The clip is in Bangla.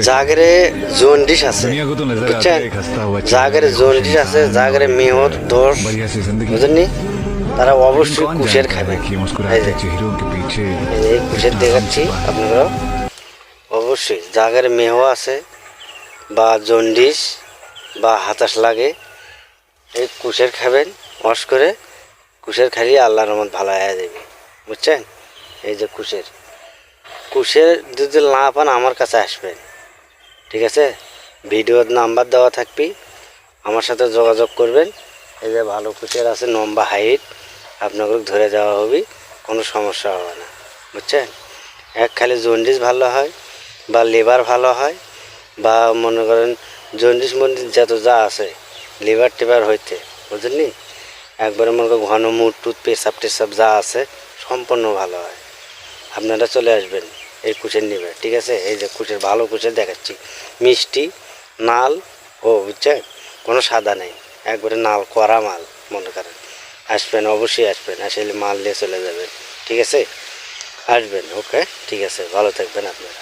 জাগরে জন্ডিস আছে, বুঝছেন? জাগরে জন্ডিস আছে, জাগরে মেয়র দোষ, বুঝলেননি? তারা অবশ্যই কুশের খাবে। এই কুশের দেখাচ্ছি আপনারা, অবশ্যই জাগরে মেহ আছে বা জন্ডিস বা হাতাশ লাগে, এই কুশের খাবেন। ওয়াশ করে কুশের খাইলে আল্লাহর রহমত ভালো হয়ে যাবে, বুঝছেন? এই যে কুশের যদি না পান আমার কাছে আসবেন, ঠিক আছে? ভিডিওর নাম্বার দেওয়া থাকবি, আমার সাথে যোগাযোগ করবেন। এই যে ভালো কুশের আছে, লম্বা হাইট, আপনাকে ধরে দেওয়া হবে, কোনো সমস্যা হবে না, বুঝছেন? এক খালি জন্ডিস ভালো হয় বা লিভার ভালো হয়, বা মনে করেন জন্ডিস মন্ডিস যত যা আছে লিভার টিভার হইতে, বুঝলেন? একবারে মনে করেন ঘন মুট টুত পেশাব টেসাব যা আছে সম্পূর্ণ ভালো হয়। আপনারা চলে আসবেন এই কুশের নেবে, ঠিক আছে? এই যে কুশের ভালো কুশের দেখাচ্ছি, মিষ্টি নাল, ও বুঝছেন, কোনো সাদা নেই, একবারে নাল করা মাল। মনে করেন আসবেন, অবশ্যই আসবেন, আসলে মাল নিয়ে চলে যাবেন, ঠিক আছে? আসবেন, ওকে, ঠিক আছে, ভালো থাকবেন আপনারা।